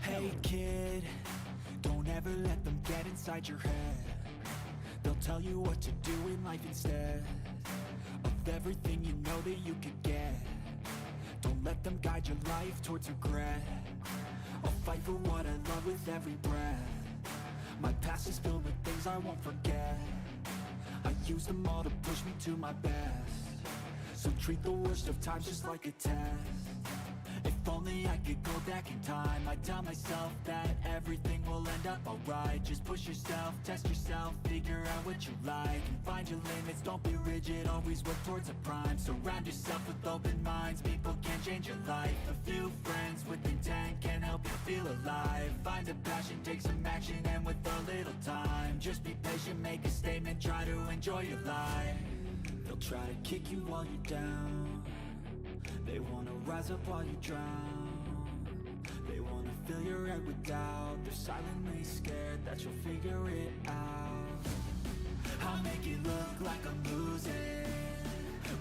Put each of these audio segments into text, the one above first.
Hey kid, don't ever let them get inside your head. They'll tell you what to do in life instead of everything you know that you could get. Don't let them guide your life towards regret. I'll fight for what I love with every breath. My past is filled with things I won't forget. I use them all to push me to my best. So treat the worst of times just like a test. If only I could go back in time, I'd tell myself that everything will end up alright. Just push yourself, test yourself, figure out what you like, and find your limits, don't be rigid, always work towards a prime. Surround yourself with open minds, people can change your life. A few friends with intent can help you feel alive. Find a passion, take some action, and with a little time, just be patient, make a statement, try to enjoy your life. They'll try to kick you while you're down. They wanna rise up while you drown. They wanna fill your head with doubt. They're silently scared that you'll figure it out. I'll make it look like I'm losing,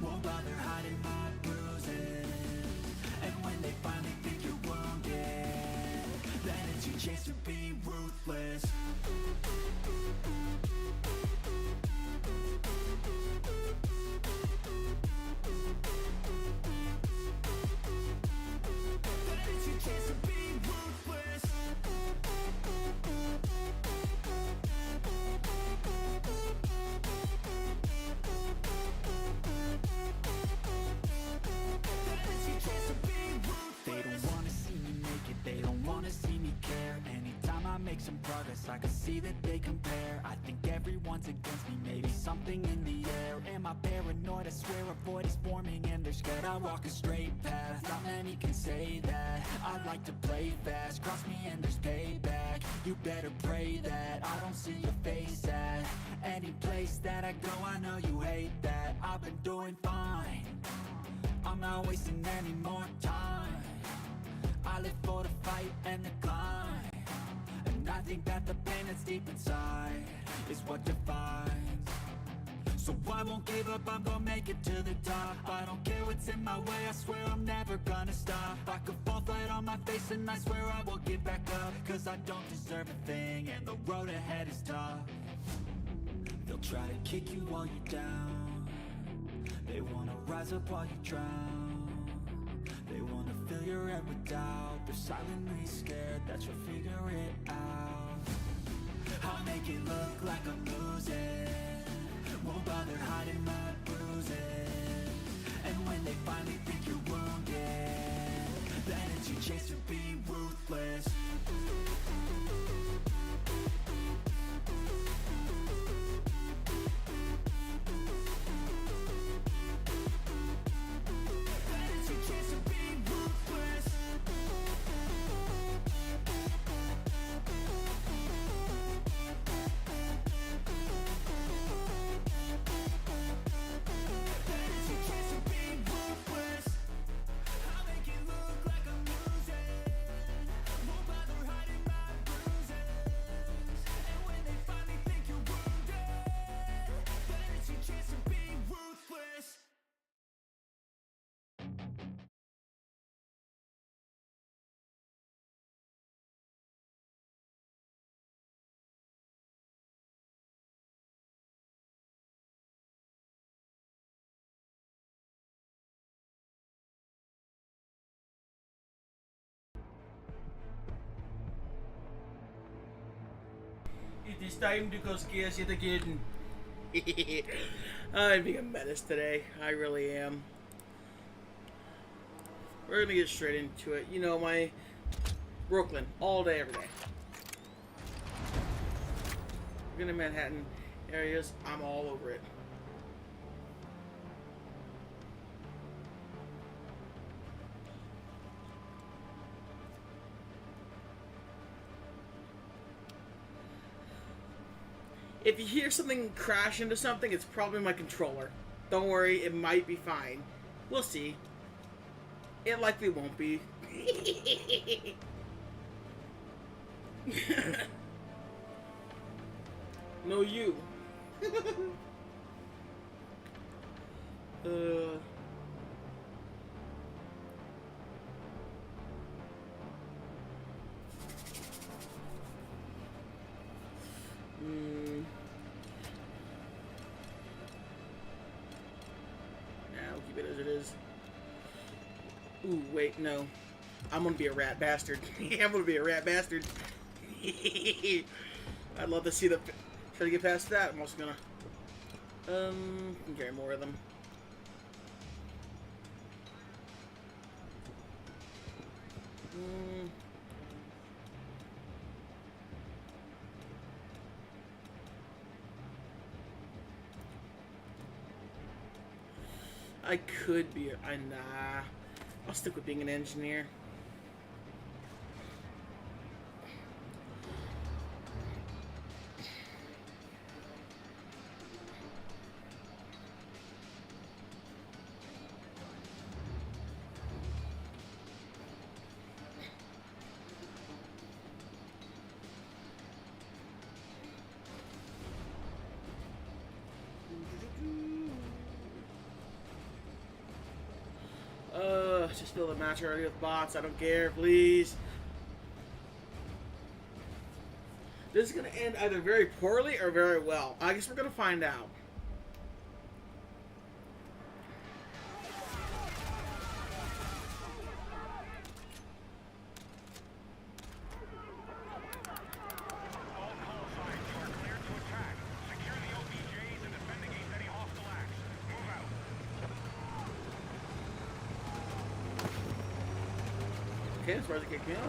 won't bother hiding my bruises. And when they finally think you're wounded, then it's your chance to be ruthless. Some progress, I can see that they compare. I think everyone's against me, maybe something in the air. Am I paranoid? I swear a void is forming and they're scared. I walk a straight path, not many can say that. I like to play fast, cross me and there's payback. You better pray that I don't see your face at any place that I go. I know you hate that. I've been doing fine, I'm not wasting any more time. I live for the fight and the climb. And I think that the pain that's deep inside is what defines. So I won't give up, I'm gonna make it to the top. I don't care what's in my way, I swear I'm never gonna stop. I could fall flat on my face and I swear I will get back up. Cause I don't deserve a thing and the road ahead is tough. They'll try to kick you while you're down. They wanna rise up while you drown. They wanna fill your head with doubt. They're silently scared that you'll figure it out. I'll make it look like I'm losing, won't bother hiding my bruises. And when they finally think you're wounded, then it's your chance to be ruthless. It is time to go scarce yet again. I'm being a menace today. I really am. We're gonna get straight into it. You know, my Brooklyn, all day, every day. We're gonna Manhattan areas. I'm all over it. If you hear something crash into something, it's probably my controller. Don't worry, it might be fine. We'll see. It likely won't be. No, you. Ooh, wait, no. I'm gonna be a rat bastard. I'm gonna be a rat bastard. I'd love to see the... Try to get past that. I'm also gonna... can carry more of them. I could be... nah. I'll stick with being an engineer. Just fill the match already with bots. I don't care, please. This is going to end either very poorly or very well. I guess we're going to find out. Okay, as far as it kicked me off.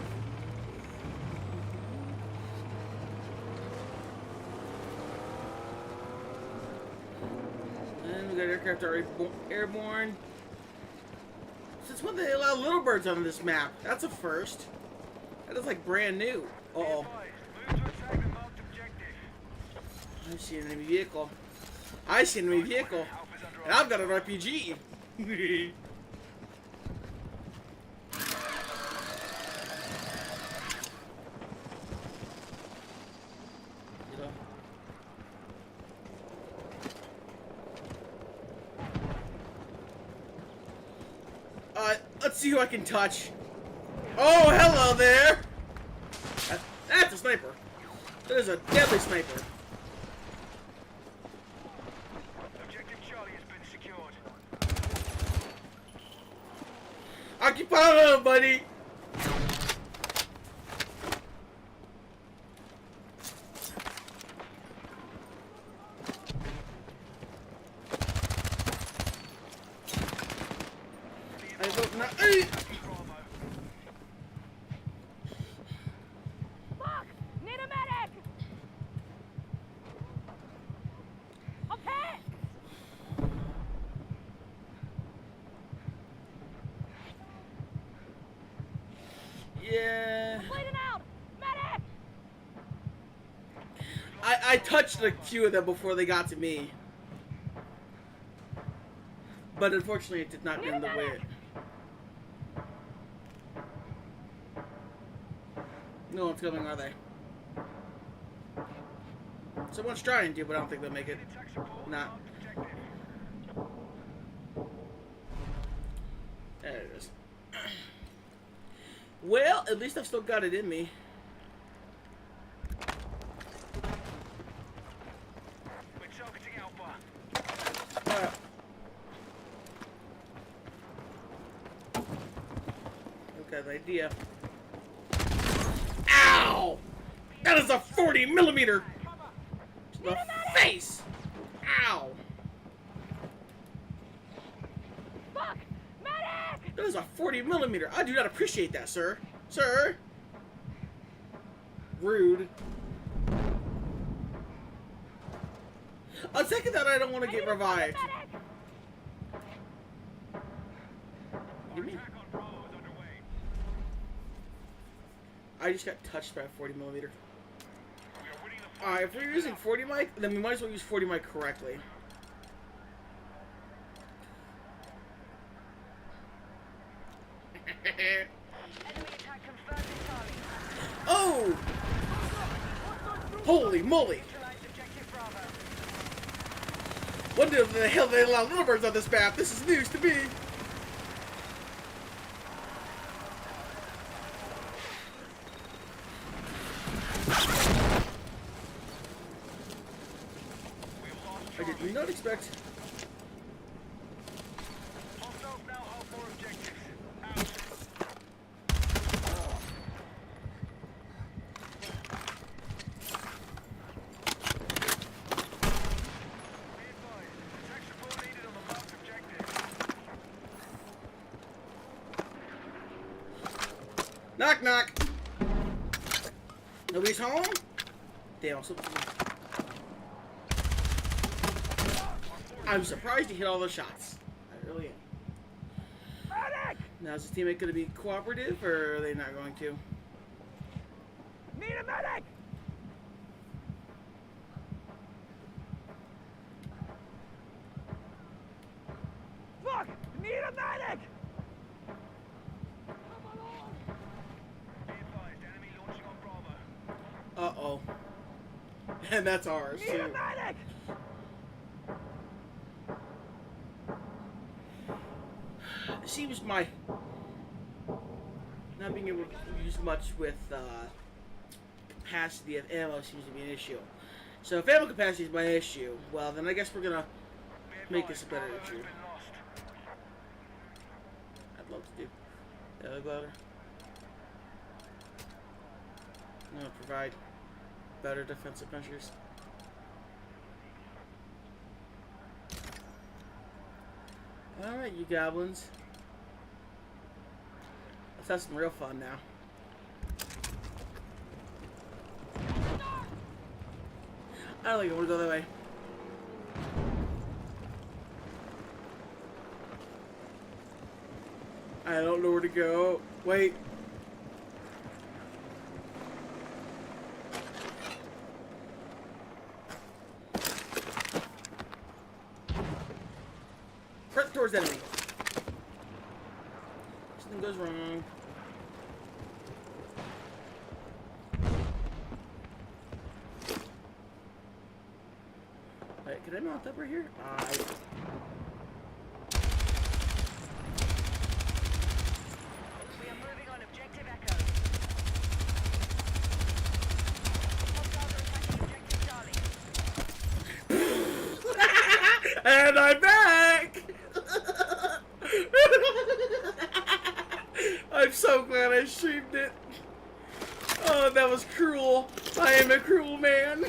And we got aircraft already airborne. Since when they allow little birds on this map? That's a first. That is like brand new. Uh-oh. I see an enemy vehicle. I see an enemy vehicle. And I've got an RPG. Let's see who I can touch. Oh, hello there! That's a sniper. That is a deadly sniper. Objective Charlie has been secured. Occupado, buddy! I hope not. Fuck! Need a medic! I'm hit! Yeah. Bleeding out! Medic! I touched a few of them before they got to me. But unfortunately it did not get in the way. No one's coming, are they? Someone's trying to, but I don't think they'll make it. Not. There it is. Well, at least I've still got it in me. We're targeting Alpha. Okay, the idea. Ow! That is a 40 millimeter to the face! Ow! Fuck! Medic! That is a 40 millimeter. I do not appreciate that, sir. Sir! Rude. On second thought, I don't want to get revived. Medic! Give me. Attack on Bravo is underway. I just got touched by a 40 millimeter. We are winning the fight. Alright, if we're using 40 mic, then we might as well use 40 mic correctly. Enemy attack confirmed in Charlie. Oh! Holy moly! Neutralize objective Bravo. What the hell they allow little birds on this map? This is news to me. I did not expect. Hostiles now hold more objectives. Out. Knock, knock. Nobody's home? Damn, I'm surprised he hit all the shots. I really am. Medic! Now, is his teammate going to be cooperative, or are they not going to? Need a medic! Fuck! Need a medic! Be advised, enemy launching on Bravo. Uh-oh. And that's ours, Need a too. medic! It seems my not being able to use much with capacity of ammo seems to be an issue. So if ammo capacity is my issue, well then I guess we're gonna Be make this a advised, better Bravo has issue. been lost. I'd love to do. That look louder. No, provide better defensive measures. Alright, you goblins. Let's have some real fun now. I don't think I want to go that way. I don't know where to go. Wait. Press towards enemy. Something goes wrong. Wait, can I mount up right here? We are moving on objective Echo. Hostiles are attacking objective Charlie. And I'm back! I'm so glad I streamed it. Oh, that was cruel. I am a cruel man.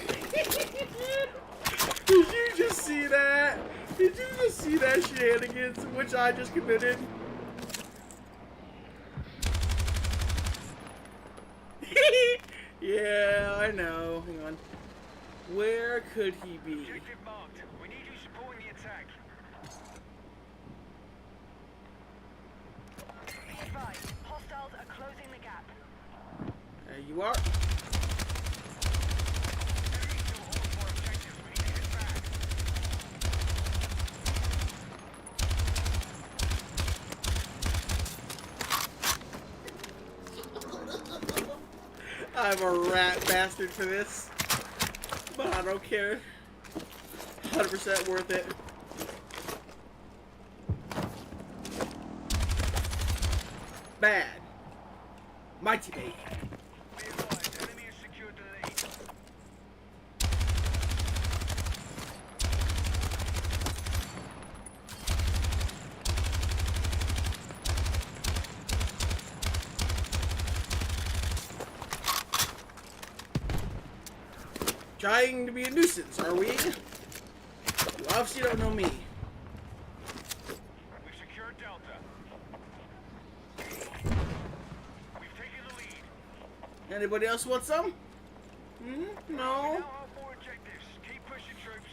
Did you just see that? Did you just see that shenanigans which I just committed? Yeah, I know. Hang on. Where could he be? Objective marked. We need you supporting the attack. Be advised, hostiles are closing the gap. There you are. Enemy still hold more objectives. We need to hit back. I'm a rat bastard for this. But I don't care. 100% worth it. Bad. My teammate. Be advised, enemy has secured the lead. Trying to be a nuisance, are we? You obviously don't know me. We've secured Delta. We've taken the lead. Anybody else want some? We No. now have more objectives. Keep pushing, troops.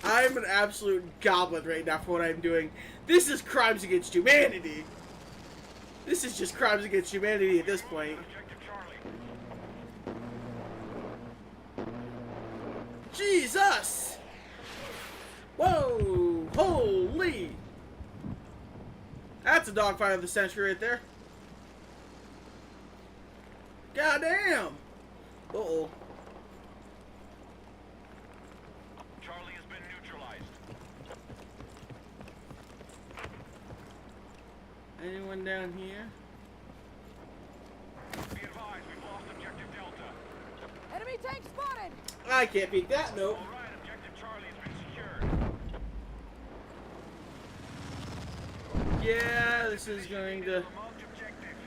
I'm an absolute goblin right now for what I'm doing. This is crimes against humanity. This is just crimes against humanity at this point. Objective Charlie. Jesus! Whoa! Holy! That's a dogfight of the century right there. Goddamn! Uh-oh. Charlie has been neutralized. Anyone down here? Be advised, we've lost objective Delta. Enemy tank spotted! I can't beat that, nope. All right, objective Charlie has been secured. Yeah, this is going to... Marked objective.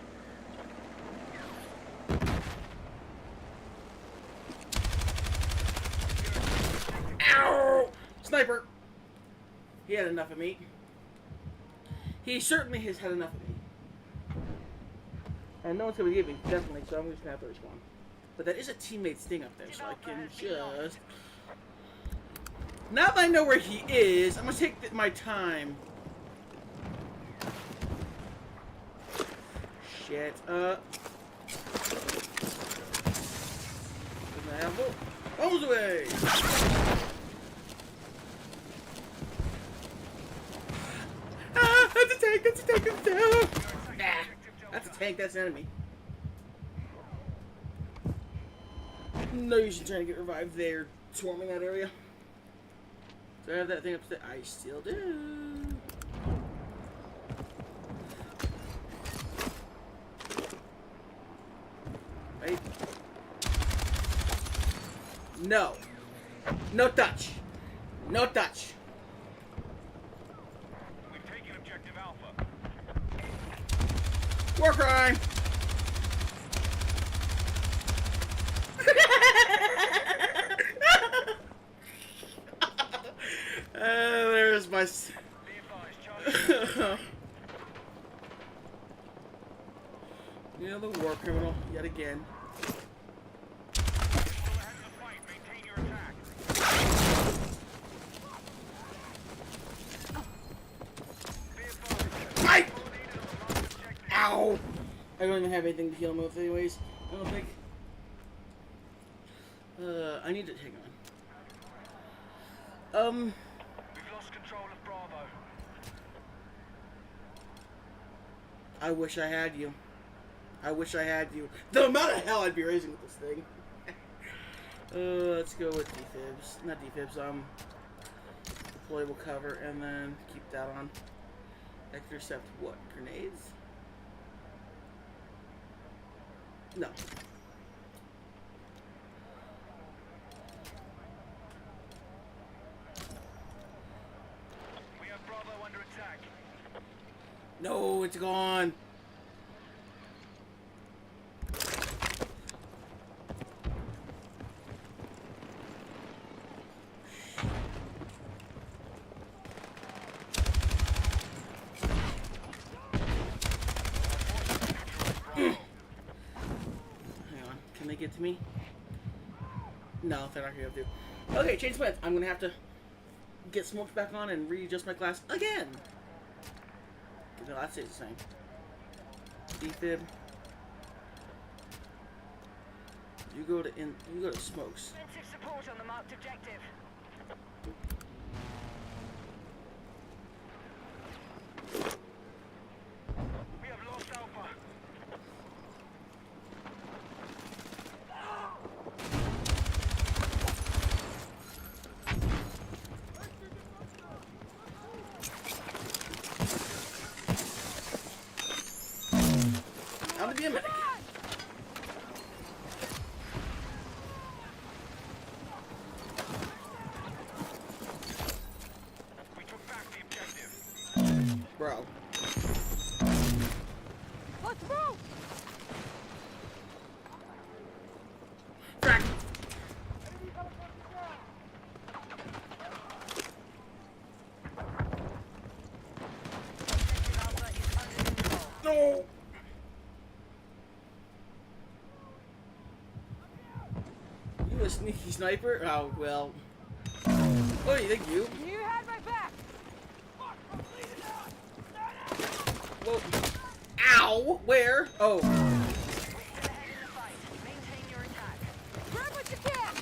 Ow! Sniper! He had enough of me. He certainly has had enough of me. And no one's gonna give me, definitely, so I'm just gonna have to respond. But that is a teammate's thing up there, so I can just... Now that I know where he is, I'm gonna take my time. Shit up. Bombs away! Ah, that's a tank, that's a tank, that's a tank! Nah, that's a tank, that's an enemy. No use in trying to get revived there, swarming that area. Do I have that thing upstairs? I still do. Right? No. No touch. No touch. We've taken objective Alpha. War crime! There's my... Be advised, Charlie. You know, the war criminal, yet again. Still ahead of the fight. Maintain your attack. Be advised. Fight! All needed on the last objective. Ow! I don't even have anything to heal him with anyways. I don't think. I need to hang on. We've lost control of Bravo. I wish I had you. I wish I had you. The amount of hell I'd be raising with this thing. Let's go with defibs. Not defibs, deployable cover, and then keep that on. Intercept what? Grenades? No. We have Bravo under attack. No, it's gone. Can they get to me? No, they're not gonna be able to. Okay, change plans. I'm gonna have to get smokes back on and readjust my class again. No, that stays the same. Defib. You go to smokes. Offensive support on the marked objective. We have lost Alpha. I'm gonna be a medic. We took back the objective. Bro. Let's move! Crack! Objective Alpha is under control. No! You a sneaky sniper? Oh, well. Oh, you think you? You had my back! Whoa. Ow! Where? Oh. Still ahead in the fight. Maintain your attack. Grab what you can!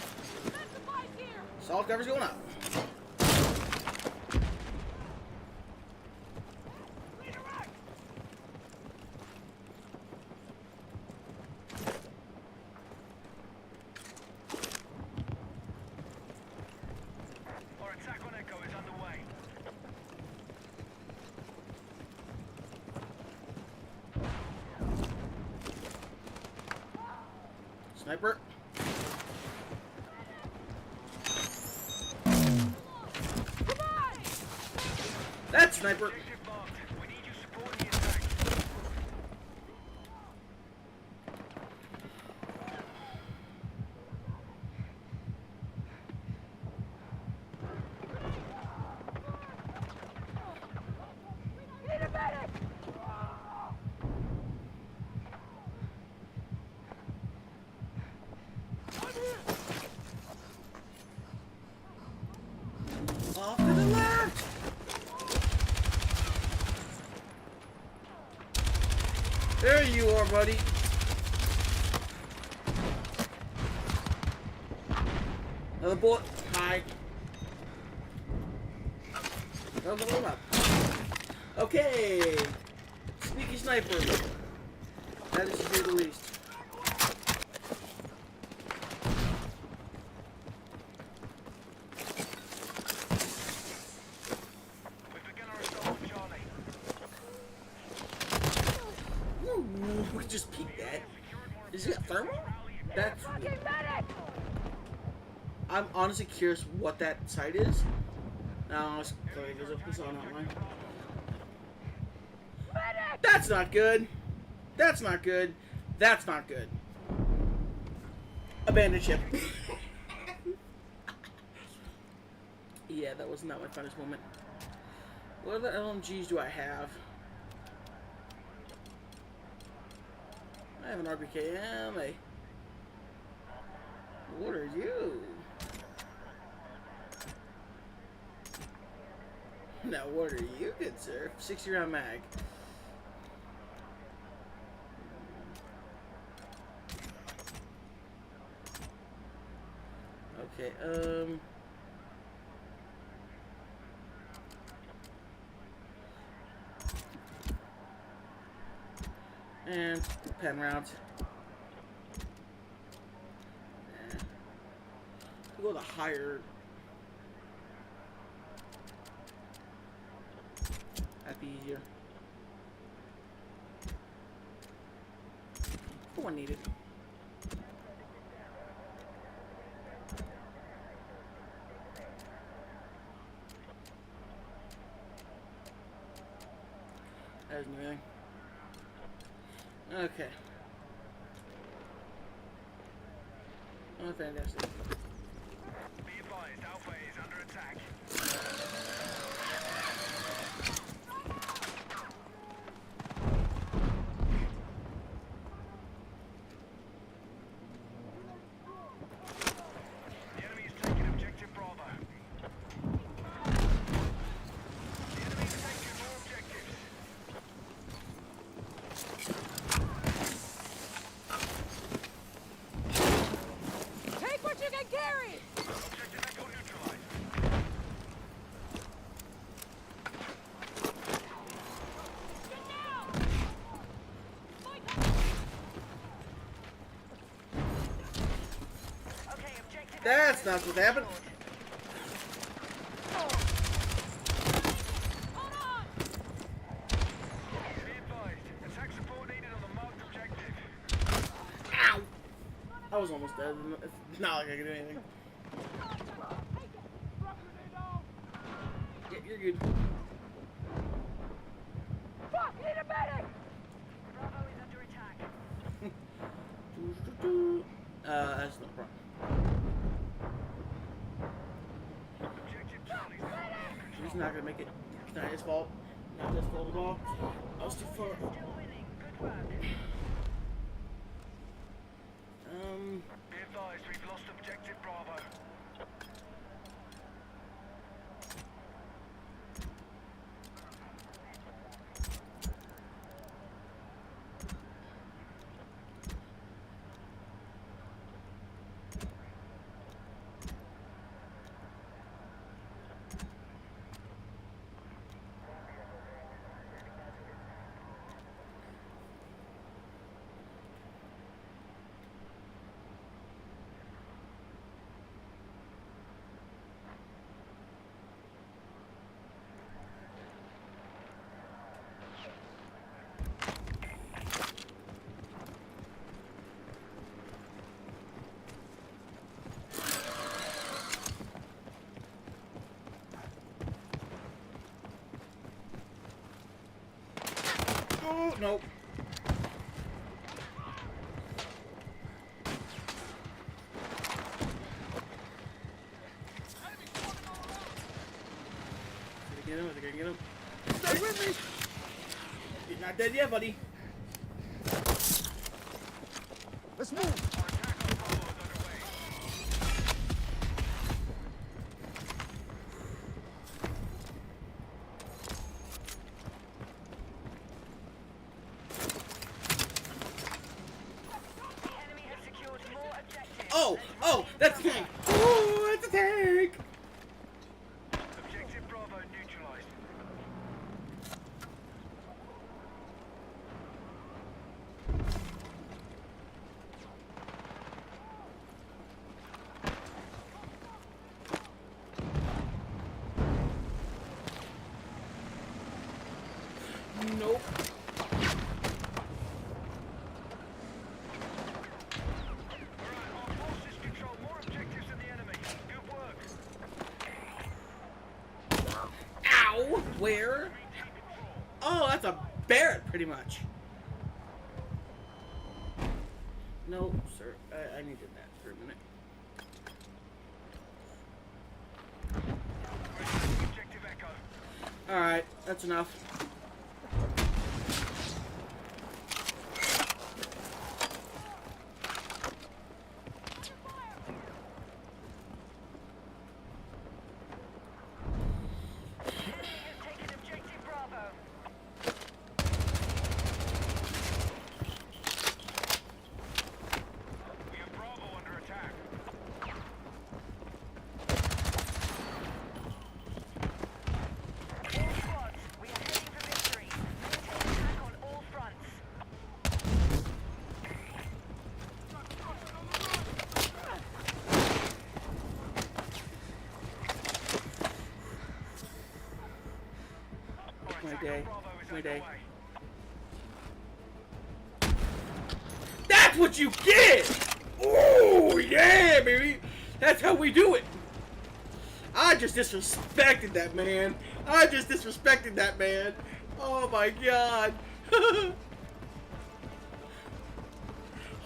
Send supplies here! Assault cover's going up. Our attack on Echo is underway. Sniper. Come on! That's sniper. Objective marked. We need you supporting the attack. Need a medic! more, buddy. Another bullet. Hi. Another one up. Okay. Sneaky sniper. That is to say the least. We've begun our assault on Charlie. Ooh, we just peeked that. Is it a thermal? That's. Fucking medic! I'm honestly curious what that site is. No, it's on online. Medic! That's not good. That's not good. That's not good. Abandoned ship. Yeah, that was not my funnest moment. What other LMGs do I have? I have an RPKM. What are you? Now, what are you, good sir? 60-round mag. Okay, and pen rounds. We'll go the higher. That'd be easier. One needed. That isn't anything. Okay. Oh, fantastic. Be advised, Alpha is under attack. The enemy is taking objective Bravo. The enemy is taking more objectives. Take what you can carry! Objective Echo neutralized. Get down! Okay, objective. That's not what happened. Hold on! Be advised, attack support needed on the marked objective. Ow! I was almost dead. It's not like I can do anything. Yeah, you're good. Fuck! Need a medic! Bravo is under attack. That's no problem. Objective Charlie's now. He's not gonna make it. It's not his fault. Not his fault at all. I was too far. Still winning. Good work. Be advised, we've lost objective Bravo. Oh, no. Did I get him? Did I get him? Stay with me! He's not dead yet, buddy. Let's move. Oh, that's a tank. Ooh, that's a tank. Objective Bravo neutralized. Nope. Alright, our forces control more objectives than the enemy. Good work. Ow! Where? Oh, that's a Barrett, pretty much. No, sir. I needed that for a minute. Objective Echo. Alright, that's enough. Enemy has taken objective Bravo. We have Bravo under attack. All squads, we are heading for victory. Maintain attack on all fronts. Our My attack day. on Bravo is My day. underway. That's what you get! Ooh, yeah, baby! That's how we do it! I just disrespected that man. I just disrespected that man. Oh my god.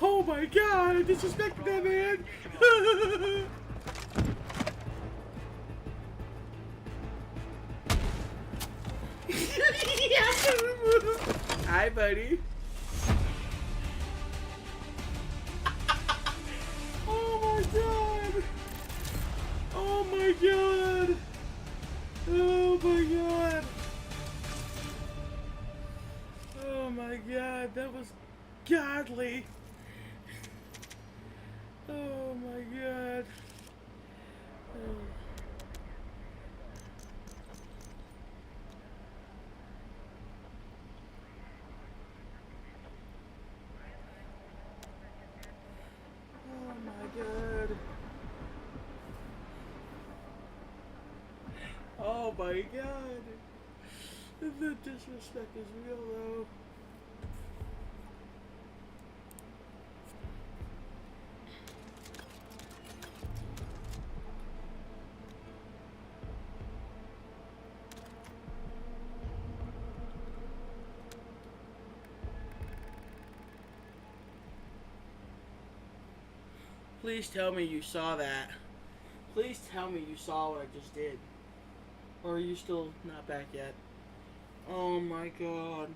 Oh my god, I disrespected that man. Hi, buddy. Oh my god. Oh my god. Oh my god. Oh my god, that was godly. Oh my god. Oh. Oh my god. Oh my god. The disrespect is real though. Please tell me you saw that. Please tell me you saw what I just did. Or are you still not back yet? Oh my god.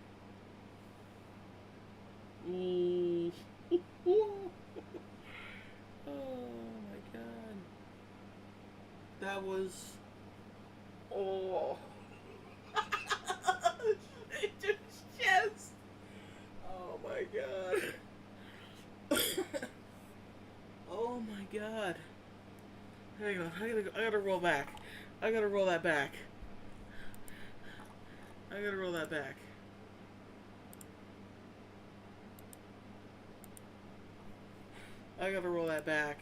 Ooh. Oh my god. That was. Oh. It just chest. Oh my god. Oh my god. Hang on, I gotta roll back. I gotta roll that back. I gotta roll that back. I gotta roll that back.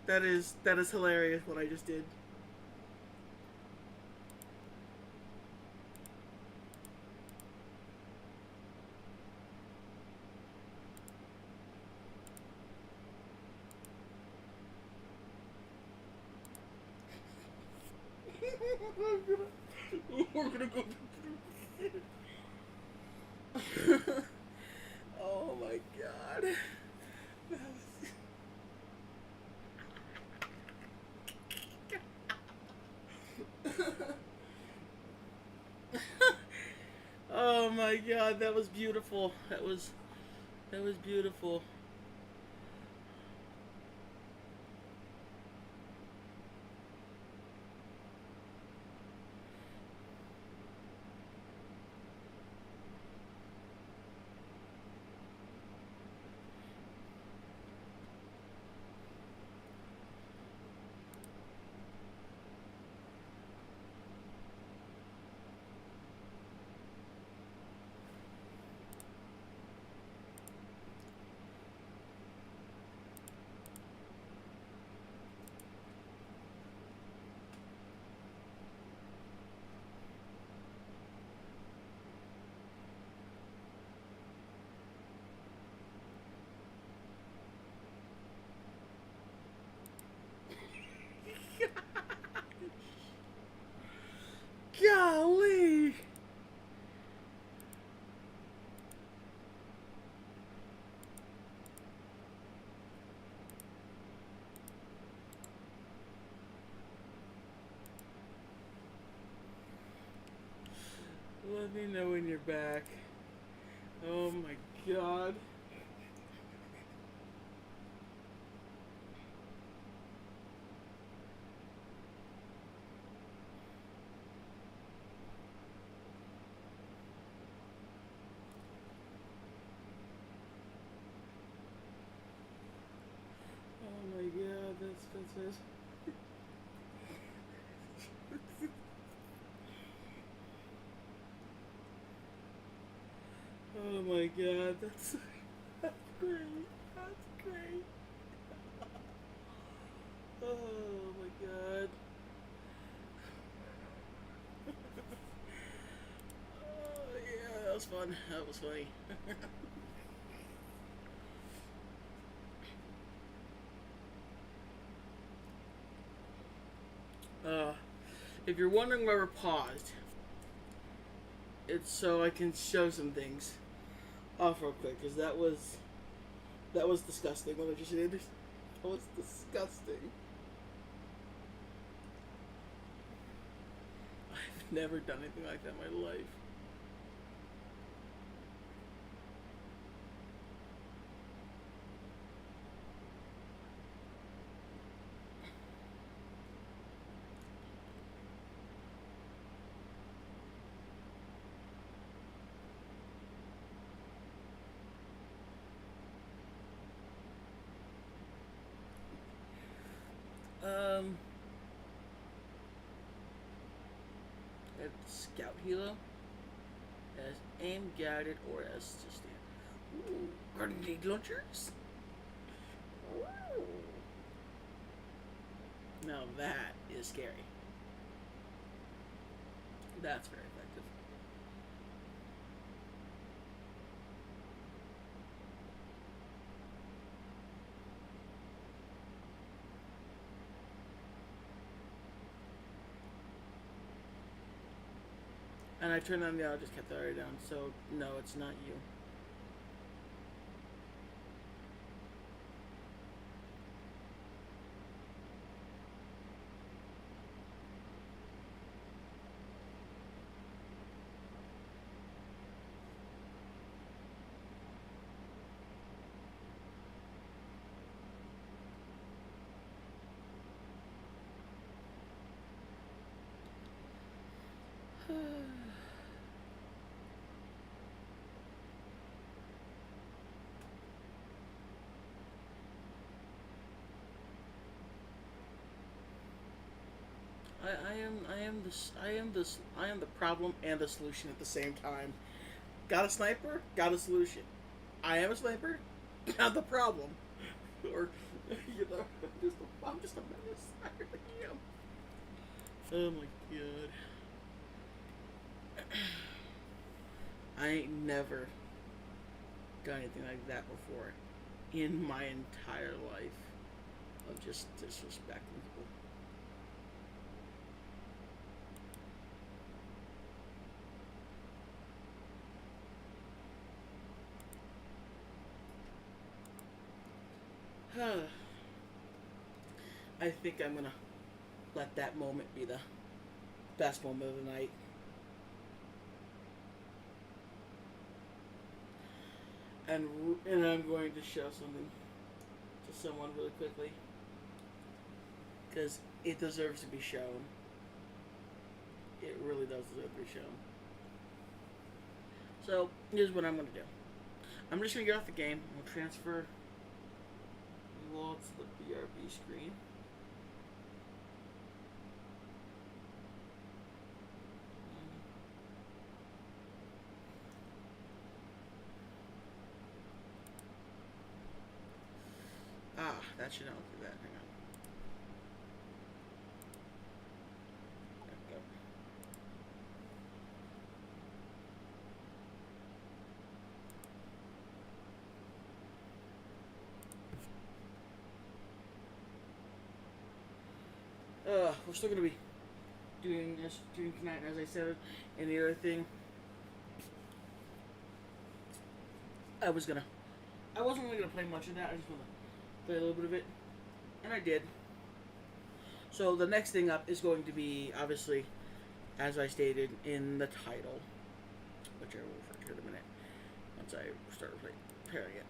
That is hilarious what I just did. We're gonna go. Oh my god. That was... Oh my god, that was beautiful. That was beautiful. me know when you're back. Oh my god. Oh my god, that's it. Oh my god, that's great. That's great. Oh my god. Oh yeah, that was fun. That was funny. If you're wondering why we're paused, it's so I can show some things off real quick, because that was disgusting what I just did. That was disgusting. I've never done anything like that in my life. It's Scout Helo as aim guided or as sustain. Ooh, grenade launchers. Ooh. Now that is scary. That's very effective. And I turned on the auto, just kept the audio down, so no, it's not you. I am the problem and the solution at the same time. Got a sniper, got a solution. I am a sniper, got the problem. Or, you know, I'm just a menace. I really am. Oh my god. I ain't never done anything like that before in my entire life of just disrespecting people. I think I'm gonna let that moment be the best moment of the night. And I'm going to show something to someone really quickly, because it deserves to be shown. It really does deserve to be shown. So here's what I'm going to do. I'm just going to get off the game. I'll transfer you all to the BRB screen. That should help do that. Hang on. There we go. We're still gonna be doing tonight, as I said. And the other thing, I wasn't really gonna play much of that. I just wanna play a little bit of it, and I did. So the next thing up is going to be, obviously, as I stated in the title, which I will refer to in a minute once I start repairing it.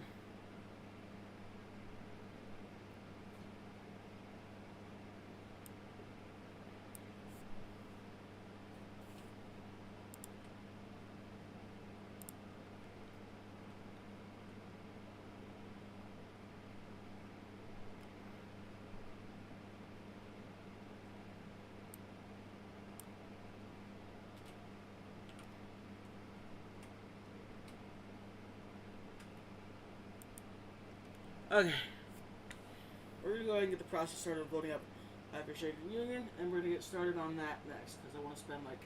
Okay. We're going to go ahead and get the process started of loading up Hypershaker Union, and we're going to get started on that next, because I want to spend, like,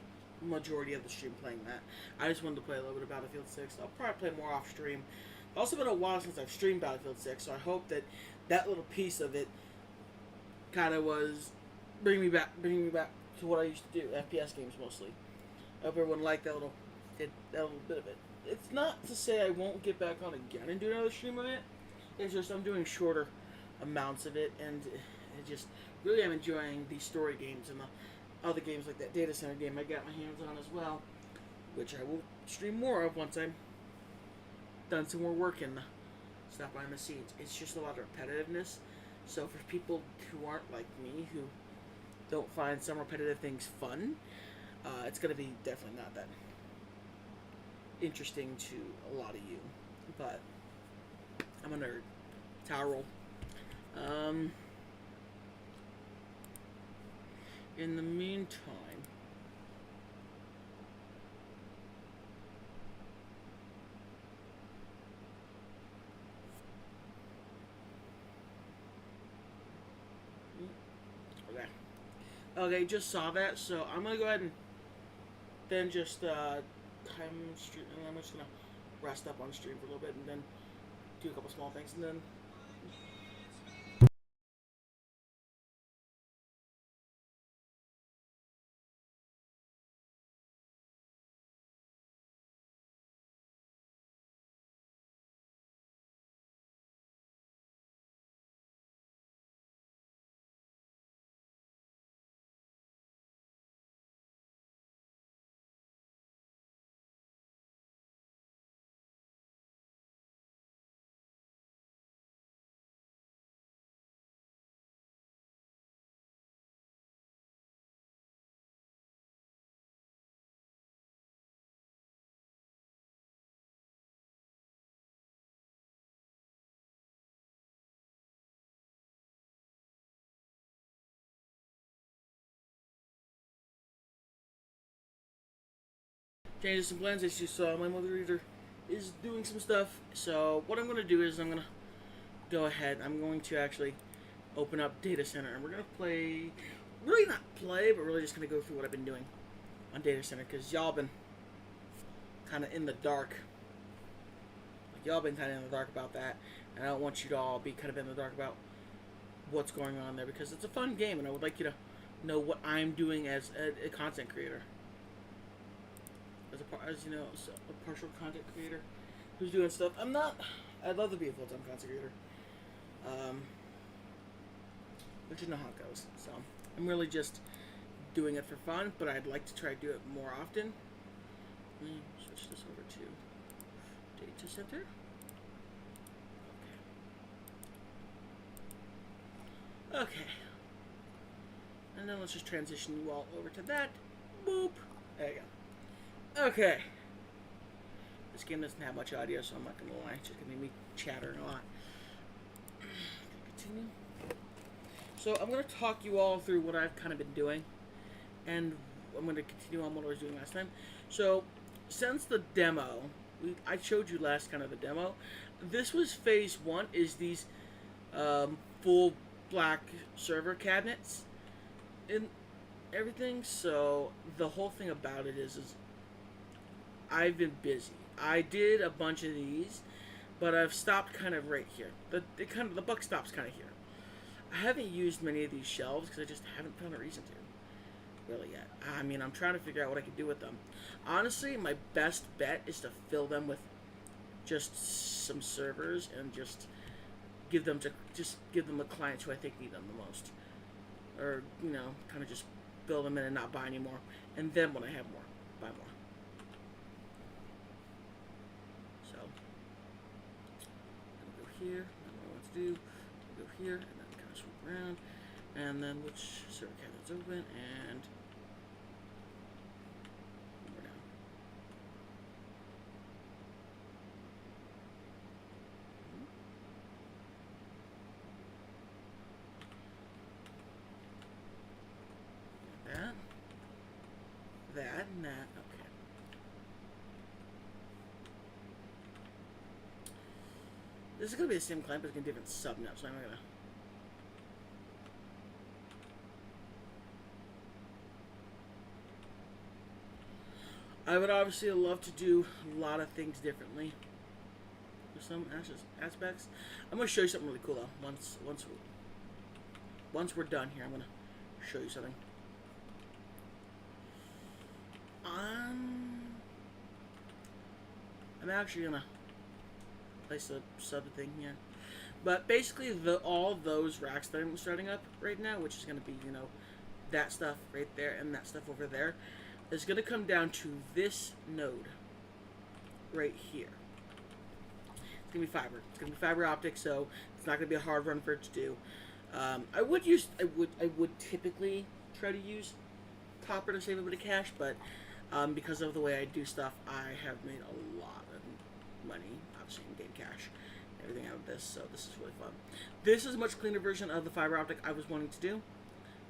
majority of the stream playing that. I just wanted to play a little bit of Battlefield 6. I'll probably play more off stream. It's also been a while since I've streamed Battlefield 6, so I hope that that little piece of it kind of was bringing me back to what I used to do, FPS games mostly. I hope everyone liked that little bit of it. It's not to say I won't get back on again and do another stream of it. It's just I'm doing shorter amounts of it, and I just really am enjoying the story games and the other games like that data center game I got my hands on as well, which I will stream more of once I'm done some more work in the stuff behind the scenes. It's just a lot of repetitiveness, so for people who aren't like me, who don't find some repetitive things fun, it's going to be definitely not that interesting to a lot of you, but I'm a nerd. Tower roll. In the meantime, okay, just saw that, so I'm gonna go ahead and then just time stream, and I'm just gonna rest up on stream for a little bit, and then do a couple small things, and then changes some plans as you saw. My mother reader is doing some stuff, so what I'm going to do is I'm going to go ahead. I'm going to actually open up Data Center, and we're going to play, really not play, but really just going to go through what I've been doing on Data Center, because y'all been kind of in the dark. Like, y'all been kind of in the dark about that, and I don't want you to all be kind of in the dark about what's going on there, because it's a fun game, and I would like you to know what I'm doing as a content creator. As you know, a partial content creator who's doing stuff. I'd love to be a full-time content creator. But you know how it goes. So, I'm really just doing it for fun, but I'd like to try to do it more often. Let me switch this over to Data Center. Okay. And then let's just transition you all over to that. Boop. There you go. Okay. This game doesn't have much audio, so I'm not gonna lie. It's just gonna be me chattering a lot. Continue. So I'm gonna talk you all through what I've kind of been doing, and I'm gonna continue on what I was doing last time. So since the demo, I showed you last kind of the demo. This was phase 1. Is these full black server cabinets and everything. So the whole thing about it is I've been busy. I did a bunch of these, but I've stopped kind of right here. The buck stops kind of here. I haven't used many of these shelves because I just haven't found a reason to, really, yet. I mean, I'm trying to figure out what I can do with them. Honestly, my best bet is to fill them with just some servers and just give them the clients who I think need them the most, or kind of just build them in and not buy anymore. And then when I have more, buy more. here. I don't know what to do. Go here, and then kind of swoop around. And then which server cabinet's open, and we're down. That. That and that. Okay. This is gonna be the same client, but it's gonna be a different subnet, so I'm not gonna. I would obviously love to do a lot of things differently. For some aspects, I'm gonna show you something really cool though. Once we're done here, I'm gonna show you something. I'm actually gonna place a sub thing here, but basically all those racks that I'm starting up right now, which is gonna be, you know, that stuff right there and that stuff over there, is gonna come down to this node right here. It's gonna be fiber. It's gonna be fiber optic, so it's not gonna be a hard run for it to do. I would typically try to use copper to save a bit of cash, but because of the way I do stuff, I have made a lot of money, obviously in game cash, everything out of this, so this is really fun. This is a much cleaner version of the fiber optic I was wanting to do.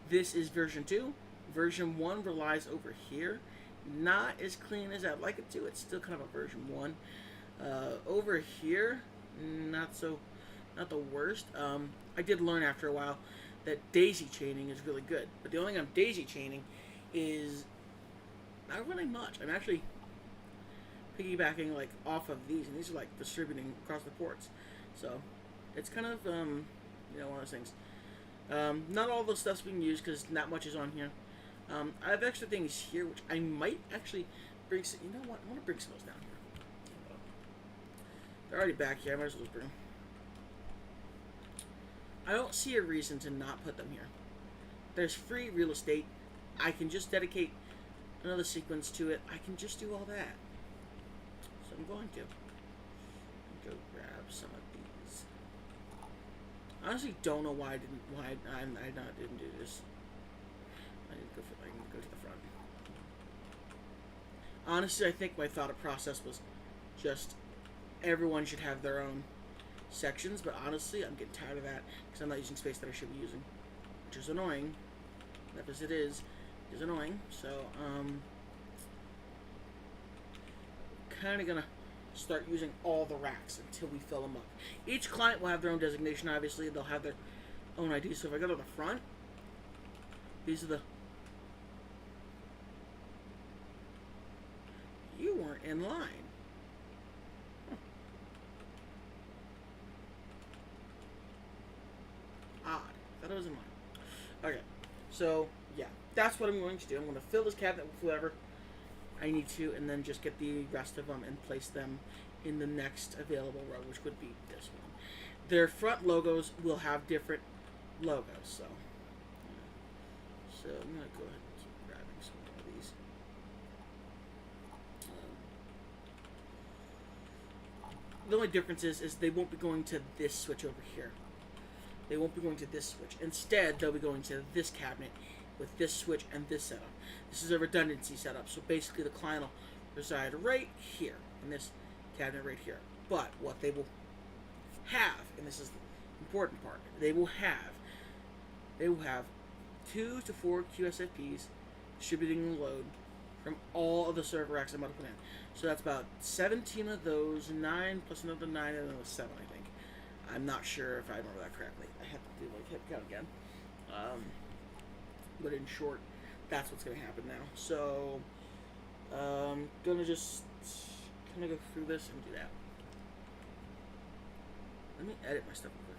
This is version 2. Version 1 relies over here. Not as clean as I'd like it to. It's still kind of a version 1. Over here, not the worst. I did learn after a while that daisy chaining is really good. But the only thing I'm daisy chaining is not really much. I'm actually piggybacking like off of these, and these are like distributing across the ports. So it's kind of you know, one of those things. Not all the stuff's being used because not much is on here. I have extra things here, which I might actually bring. You know what? I want to bring some of those down here. They're already back here. I might as well just bring them. I don't see a reason to not put them here. There's free real estate. I can just dedicate another sequence to it. I can just do all that. So I'm going to go grab some of these. I honestly don't know why I didn't do this. I need to go to the front. Honestly, I think my thought process was just everyone should have their own sections, but honestly, I'm getting tired of that because I'm not using space that I should be using, which is annoying. Enough as it is annoying. So, kind of gonna start using all the racks until we fill them up. Each client will have their own designation. Obviously, they'll have their own ID. So if I go to the front, these are the. You weren't in line. Odd. Thought it was in line. Okay. So, yeah. That's what I'm going to do. I'm going to fill this cabinet with whoever I need to, and then just get the rest of them and place them in the next available row, which would be this one. Their front logos will have different logos, so. So, I'm going to go ahead and keep grabbing some of these. The only difference is they won't be going to this switch over here. They won't be going to this switch. Instead, they'll be going to this cabinet with this switch and this setup. This is a redundancy setup, so basically the client will reside right here in this cabinet right here. But what they will have, and this is the important part, they will have 2 to 4 QSFPs distributing the load from all of the server racks I'm about to put in. So that's about 17 of those, 9 plus another 9, and then 7, I think. I'm not sure if I remember that correctly. I have to do like hit count again. But in short, that's what's going to happen now. So, gonna just kind of go through this and do that. Let me edit my stuff real quick.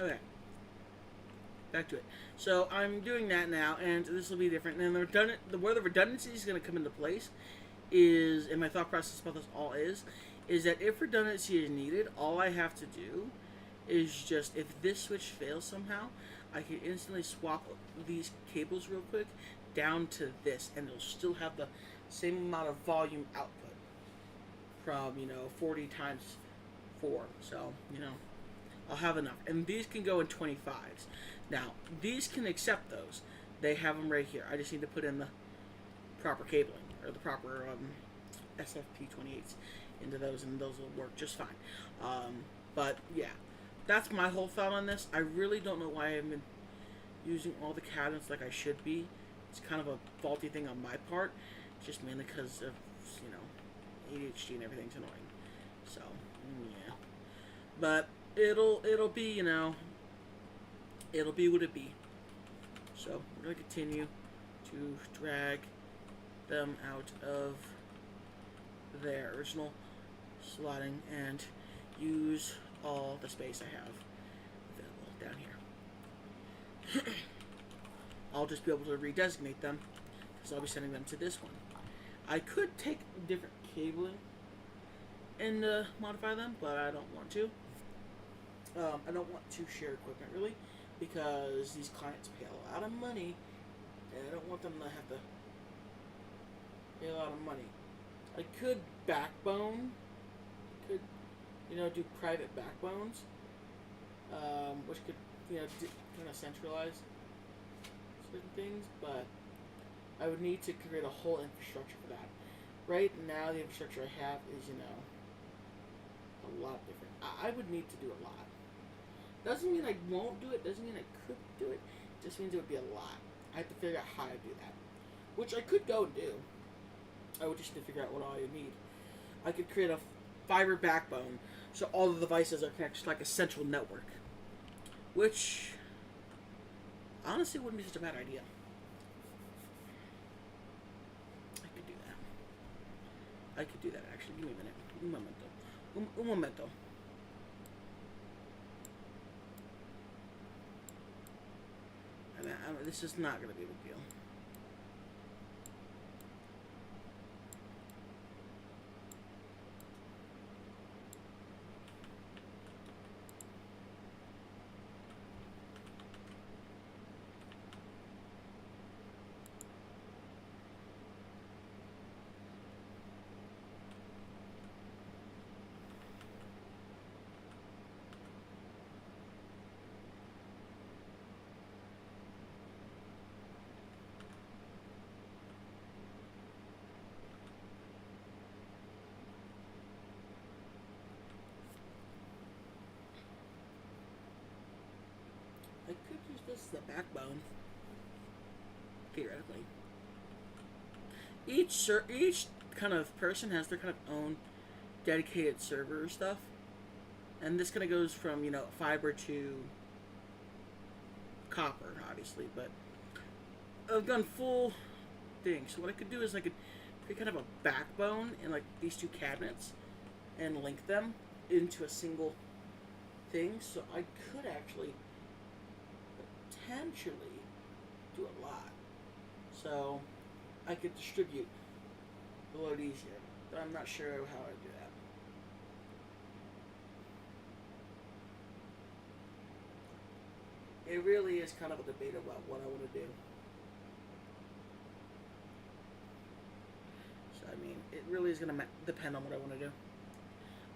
Okay. Back to it. So I'm doing that now, and this will be different. And where the redundancy is going to come into place is, and my thought process about this all is that if redundancy is needed, all I have to do is just, if this switch fails somehow, I can instantly swap these cables real quick down to this, and it'll still have the same amount of volume output from, 40 times 4. So, I'll have enough. And these can go in 25s. Now, these can accept those. They have them right here. I just need to put in the proper cabling, or the proper SFP28s into those, and those will work just fine. But, yeah. That's my whole thought on this. I really don't know why I haven't been using all the cabinets like I should be. It's kind of a faulty thing on my part. Just mainly because of, ADHD and everything's annoying. So, yeah. But it'll be, it'll be what it be. So, we're going to continue to drag them out of their original slotting and use all the space I have available down here. I'll just be able to redesignate them because I'll be sending them to this one. I could take different cabling and modify them, but I don't want to. I don't want to share equipment really because these clients pay a lot of money and I don't want them to have to pay a lot of money. I could backbone, do private backbones, which could, kind of centralize certain things, but I would need to create a whole infrastructure for that. Right now, the infrastructure I have is, a lot different. I would need to do a lot. Doesn't mean I won't do it, doesn't mean I could do it, just means it would be a lot. I have to figure out how to do that, which I could go and do. I would just need to figure out what all I need. I could create a fiber backbone so all the devices are connected to like a central network, which honestly wouldn't be such a bad idea. I could do that actually. Give me a minute. Un momento. Un momento. And this is not going to be a big deal. I could use this as the backbone, theoretically. Each kind of person has their kind of own dedicated server stuff, and this kind of goes from fiber to copper, obviously. But I've done full thing. So what I could do is I could create kind of a backbone in like these two cabinets and link them into a single thing. So I could actually potentially do a lot. So I could distribute a lot easier, but I'm not sure how I do that. It really is kind of a debate about what I want to do. So I mean, it really is going to depend on what I want to do.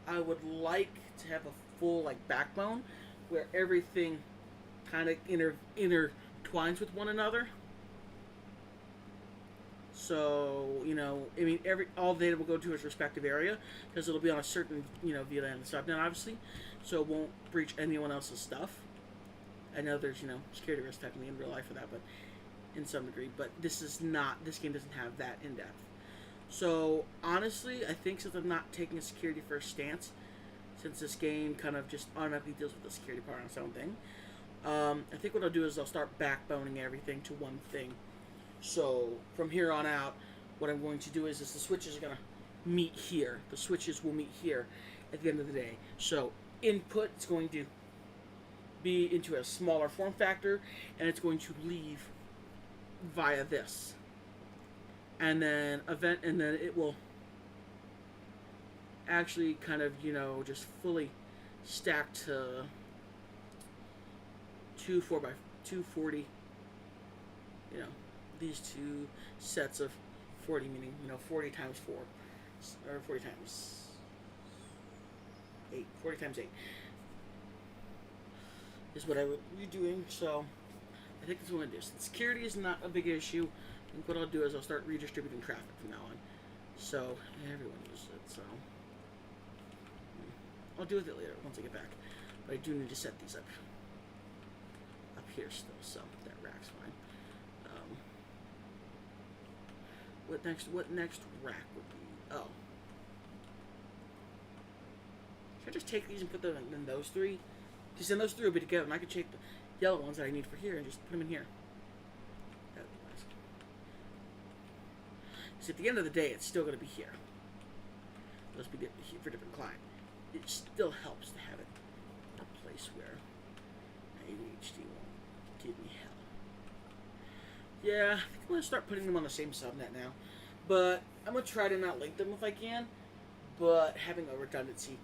I would like to have a full like backbone where everything kind of intertwines with one another. So, I mean, all the data will go to its respective area because it'll be on a certain, VLAN and stuff. Now, obviously, so it won't breach anyone else's stuff. I know there's, security risk technically in real life for that, but in some degree. But this game doesn't have that in depth. So, honestly, I think since I'm not taking a security first stance, since this game kind of just automatically deals with the security part on its own thing, I think what I'll do is I'll start backboning everything to one thing. So from here on out, what I'm going to do is the switches are going to meet here. The switches will meet here at the end of the day. So input is going to be into a smaller form factor, and it's going to leave via this, and then it will actually kind of, you know, just fully stack to two 240. You know, these two sets of 40, meaning, you know, 40 times 4, or 40 times 8. 40 times 8 is what I would be doing. So I think that's what I'm going to do. Since security is not a big issue, I think what I'll do is I'll start redistributing traffic from now on. So everyone uses it. So I'll deal with it later once I get back. But I do need to set these up here still, so that rack's fine. What next rack would be? Oh. Should I just take these and put them in those three? Because then those three will be together, and I could take the yellow ones that I need for here and just put them in here. That would be nice. Because at the end of the day, it's still going to be here. Let's be for a different client. It still helps to have it in a place where ADHD won't give me hell. Yeah, I think I'm going to start putting them on the same subnet now. But I'm going to try to not link them if I can. But having a redundancy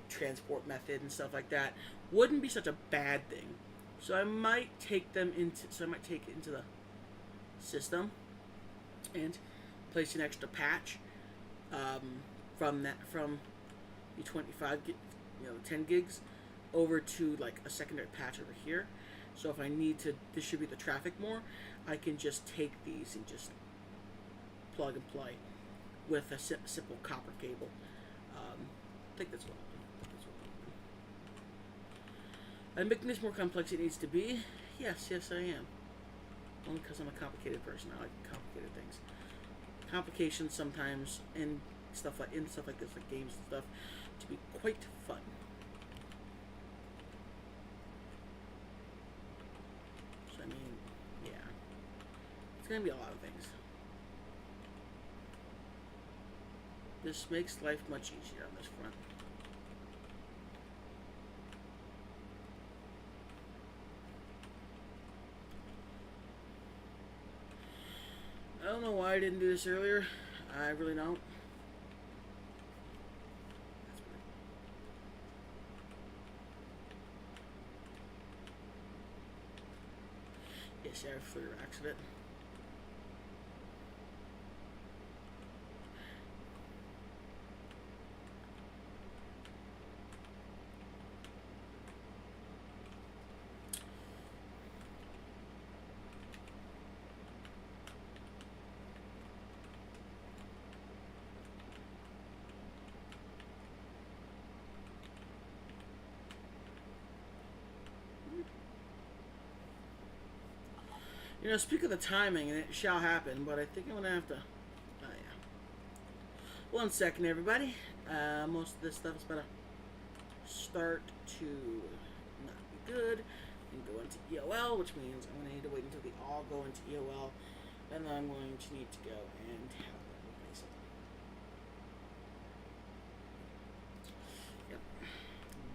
transport method and stuff like that wouldn't be such a bad thing. So I might take them into it into the system and place an extra patch from the 25 10 gigs over to like a secondary patch over here. So if I need to distribute the traffic more, I can just take these and just plug and play with a simple copper cable. I think that's what I'll do. I'm making this more complex than it needs to be. Yes, I am. Only because I'm a complicated person. I like complicated things. Complications sometimes in stuff like this, like games and stuff, to be quite fun. So I mean, yeah, it's gonna be a lot of things. This makes life much easier on this front. I don't know why I didn't do this earlier. I really don't. Yes, I have 3 racks of it. You know, speak of the timing, and it shall happen, but I think I'm going to have to... Oh, yeah. 1 second, everybody. Most of this stuff is about to start to not be good and go into EOL, which means I'm going to need to wait until they all go into EOL, and then I'm going to need to go and have them replace it.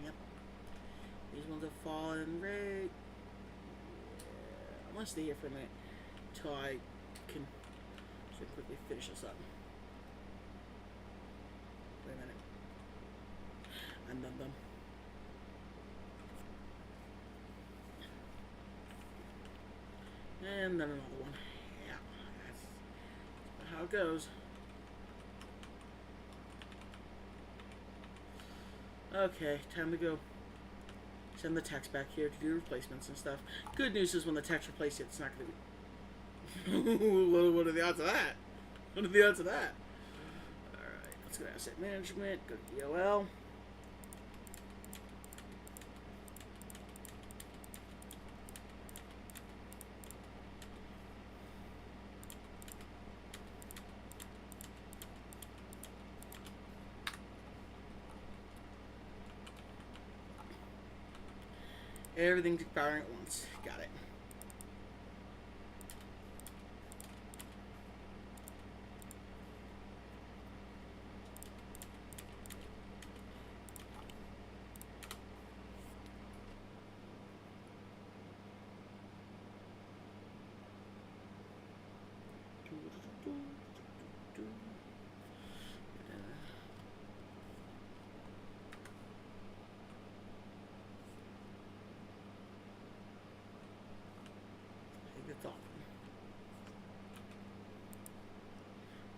Yep. These ones have fallen right. I'm gonna stay here for a minute until I can quickly finish this up. Wait a minute. I'm done. And then another one. Yeah, that's how it goes. Okay, time to go. Send the techs back here to do replacements and stuff. Good news is when the techs replace it, it's not going to be... What are the odds of that? What are the odds of that? Alright, let's go to asset management, go to EOL. Everything's firing at once. Got it.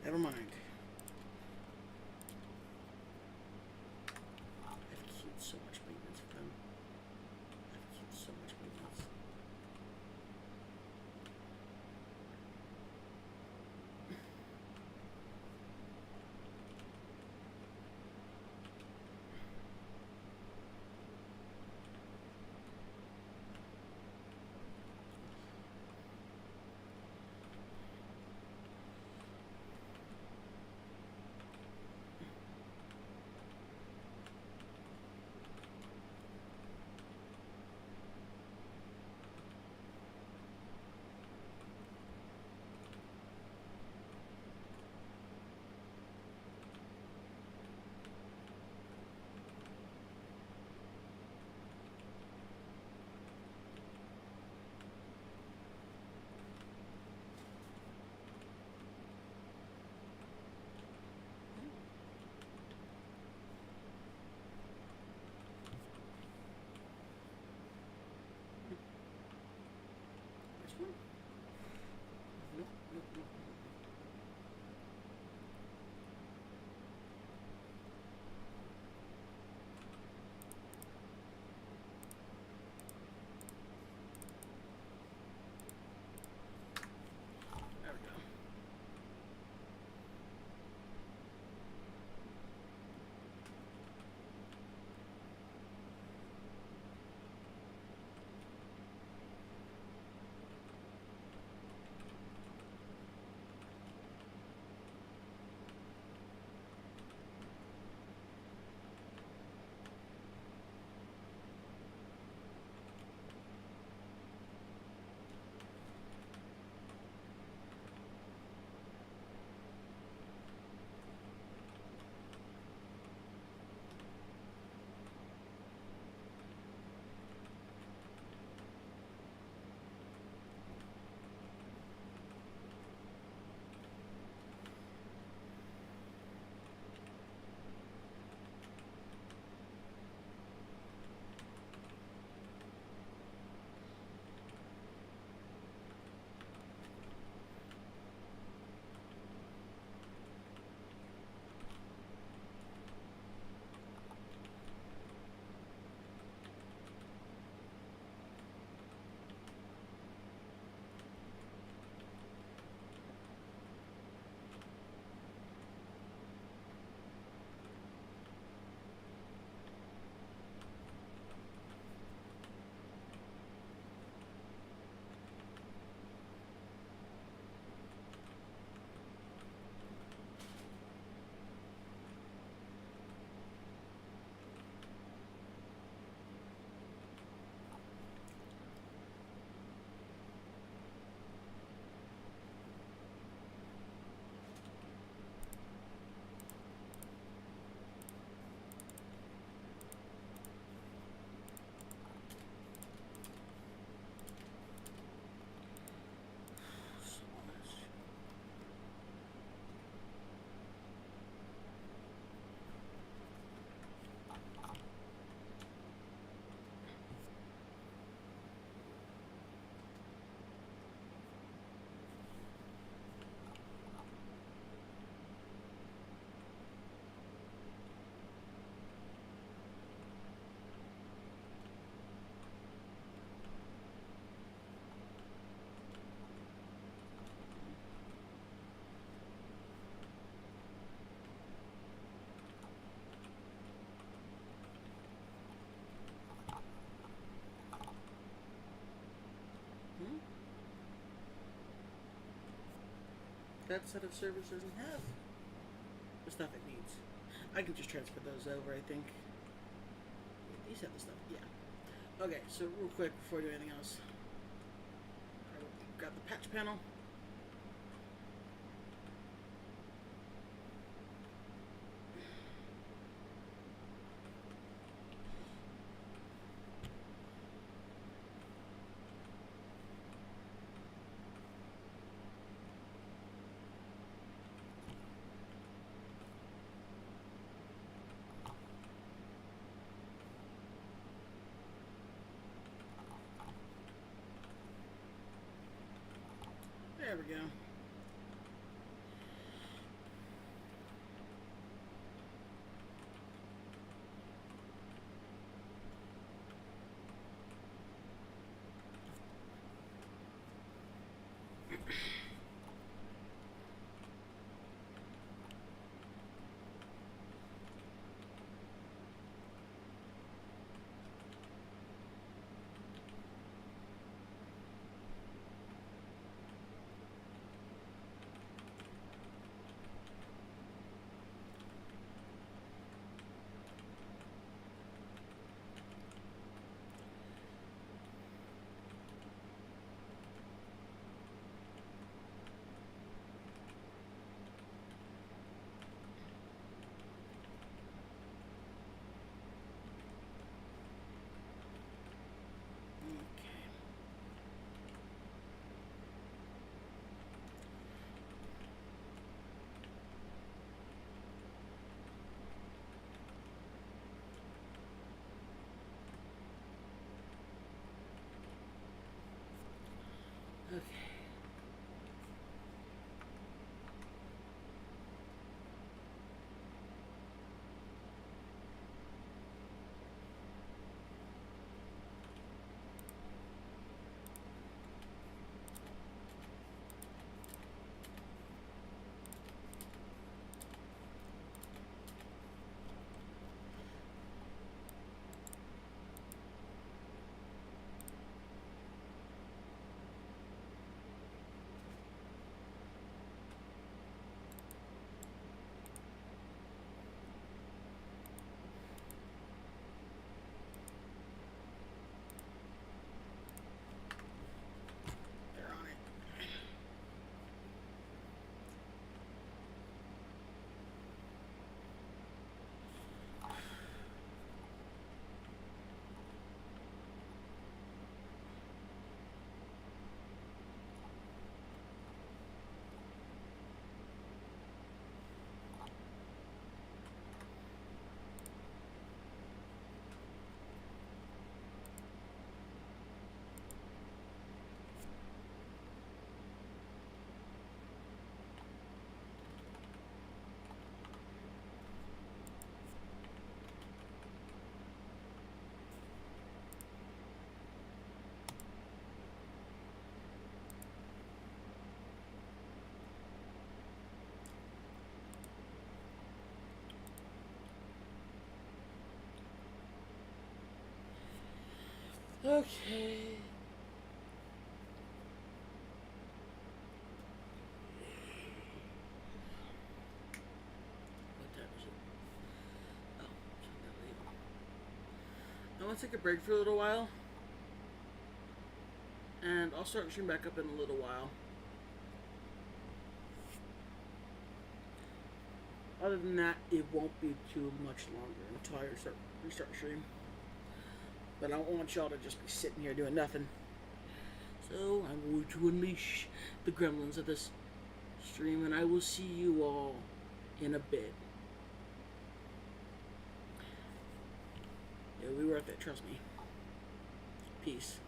Never mind. I've queued so much maintenance for them. I've queued so much maintenance. Which one? Nope, nope, nope, nope. There we go. So much. That set of servers doesn't have the stuff it needs. I can just transfer those over, I think. These have the stuff, yeah. Okay, so real quick before I do anything else. I got the patch panel. There we go. Okay. What time is it? Oh, it's not that late. I'm gonna take a break for a little while. And I'll start stream back up in a little while. Other than that, it won't be too much longer until I restart stream. But I don't want y'all to just be sitting here doing nothing. So I'm going to unleash the gremlins of this stream, and I will see you all in a bit. It'll be worth it, trust me. Peace.